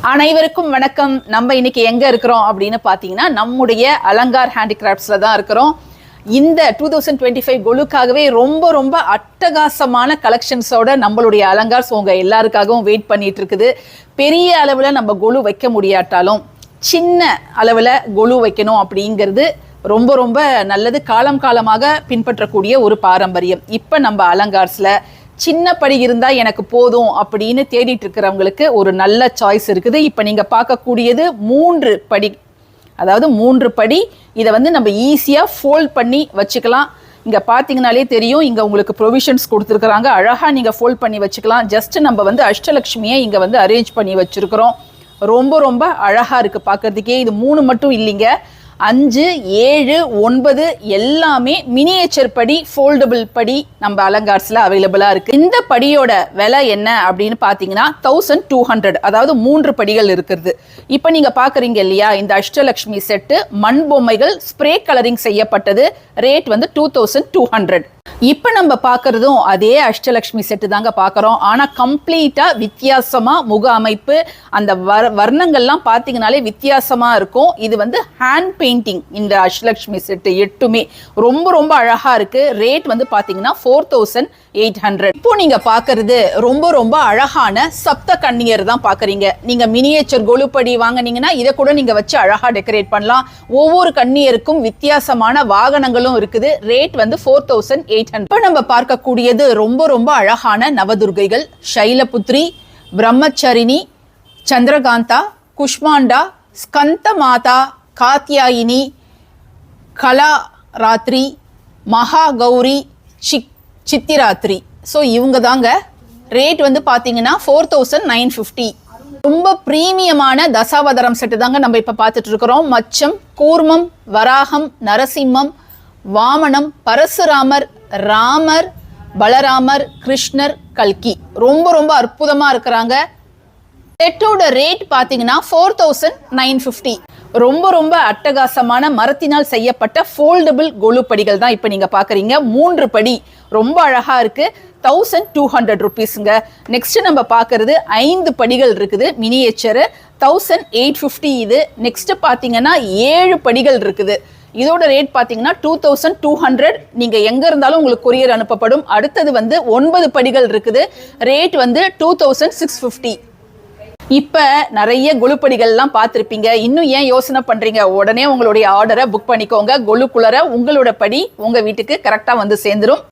அனைவருக்கும் வணக்கம். நம்ம இன்னைக்கு எங்க இருக்கிறோம் அப்படின்னு பாத்தீங்கன்னா நம்முடைய அலங்கார் ஹேண்டிகிராஃப்ட்ஸ்ல தான் இருக்கிறோம். இந்த 2025 கொலுக்காகவே ரொம்ப ரொம்ப அட்டகாசமான கலெக்ஷன்ஸோட நம்மளுடைய அலங்கார்ஸ் உங்க எல்லாருக்காகவும் வெயிட் பண்ணிட்டு இருக்குது. பெரிய அளவுல நம்ம கொலு வைக்க முடியாட்டாலும் சின்ன அளவுல கொலு வைக்கணும் அப்படிங்கிறது ரொம்ப ரொம்ப நல்லது. காலம் காலமாக பின்பற்றக்கூடிய ஒரு பாரம்பரியம். இப்ப நம்ம அலங்கார்ஸ்ல சின்ன படி இருந்தா எனக்கு போதும் அப்படின்னு தேடிட்டு இருக்கிறவங்களுக்கு ஒரு நல்ல சாய்ஸ் இருக்குது. இப்ப நீங்க பார்க்கக்கூடியது 3 படி, அதாவது 3 படி. இதை வந்து நம்ம ஈஸியா ஃபோல்ட் பண்ணி வச்சுக்கலாம். இங்க பாத்தீங்கன்னாலே தெரியும், இங்க உங்களுக்கு ப்ரொவிஷன்ஸ் கொடுத்துருக்காங்க. அழகா நீங்க ஃபோல்ட் பண்ணி வச்சுக்கலாம். ஜஸ்ட் நம்ம வந்து அஷ்டலட்சுமியை இங்க வந்து அரேஞ்ச் பண்ணி வச்சிருக்கிறோம். ரொம்ப ரொம்ப அழகா இருக்கு பார்க்கறதுக்கே. இது 3 மட்டும் இல்லைங்க, 5, 7, 9 எல்லாமே மினியேச்சர் படி, ஃபோல்டபிள் படி நம்ம அலங்கார்ஸ்ல அவைலபிளா இருக்கு. இந்த படியோட விலை என்ன அப்படின்னு பாத்தீங்கன்னா 1200, அதாவது 3 படிகள் இருக்கிறது. இப்ப நீங்க பாக்குறீங்க இல்லையா, இந்த அஷ்டலட்சுமி செட்டு மண் பொம்மைகள் ஸ்ப்ரே கலரிங் செய்யப்பட்டது. ரேட் வந்து 2200. இப்ப நம்ம பாக்குறதும் அதே அஷ்டலட்சுமி செட்டு தாங்க பாக்குறோம். ஆனா கம்ப்ளீட்டா வித்தியாசமா முக அமைப்பு, அந்த வர்ணங்கள்லாம் பாத்தீங்கன்னாலே வித்தியாசமா இருக்கும். இது வந்து ஹேண்ட் பெயிண்டிங். இந்த அஷ்டலட்சுமி செட்டு எட்டுமே ரொம்ப ரொம்ப அழகா இருக்கு. ரேட் வந்து பாத்தீங்கன்னா 4800. இப்போ நீங்க பாக்குறது ரொம்ப ரொம்ப அழகான சப்த கன்னியர் தான் பாக்குறீங்க. நீங்க மினியேச்சர் கொலுப்படி வாங்கினீங்கன்னா இதை கூட நீங்க வச்சு அழகா டெக்கரேட் பண்ணலாம். ஒவ்வொரு கன்னியருக்கும் வித்தியாசமான வாகனங்களும் இருக்குது. ரேட் வந்து 4800. இப்ப நம்ம பார்க்கக்கூடியது ரொம்ப ரொம்ப அழகான நவதுர்கைகள். சைலபுத்ரி, பிரம்மச்சரிணி, சந்திரகாந்தா, குஷ்மாண்டா, ஸ்கந்த மாதா, காத்யாயினி, கலா ராத்திரி, மகா கௌரி, சித்திராத்திரி. ஸோ இவங்க தாங்க. ரேட் வந்து பார்த்தீங்கன்னா 4950. ரொம்ப பிரீமியமான தசாவதாரம் செட்டு தாங்க நம்ம இப்போ பார்த்துட்டு இருக்கிறோம். மச்சம், கூர்மம், வராகம், நரசிம்மம், வாமனம், பரசுராமர், ராமர், பலராமர், கிருஷ்ணர், கல்கி. ரொம்ப ரொம்ப அற்புதமா இருக்கிறாங்க. செட்டோட ரேட் பார்த்தீங்கன்னா 4950. ரொம்ப ரொம்ப அட்டகாசமான மரத்தினால் செய்யப்பட்ட ஃபோல்டபிள் கொலுப்படிகள் தான் இப்போ நீங்க பாக்குறீங்க. 3 படி ரொம்ப அழகா இருக்கு. 1200 ருபீஸ்ங்க. நெக்ஸ்ட் நம்ம பாக்குறது 5 படிகள் இருக்குது மினியேச்சர். 1850 இது. நெக்ஸ்ட் பாத்தீங்கன்னா 7 படிகள் இருக்குது. இதோட ரேட் பாத்தீங்கன்னா 2200. நீங்க எங்க இருந்தாலும் உங்களுக்கு கொரியர் அனுப்பப்படும். அடுத்தது வந்து 9 படிகள் இருக்குது. ரேட் வந்து 2650. இப்ப நிறைய கொலுப்படிகள்லாம் பார்த்துருப்பீங்க. இன்னும் ஏன் யோசனை பண்றீங்க? உடனே உங்களுடைய ஆர்டரை புக் பண்ணிக்கோங்க. கொலுக்குள்ளர உங்களோட படி உங்க வீட்டுக்கு கரெக்டா வந்து சேர்ந்துரும்.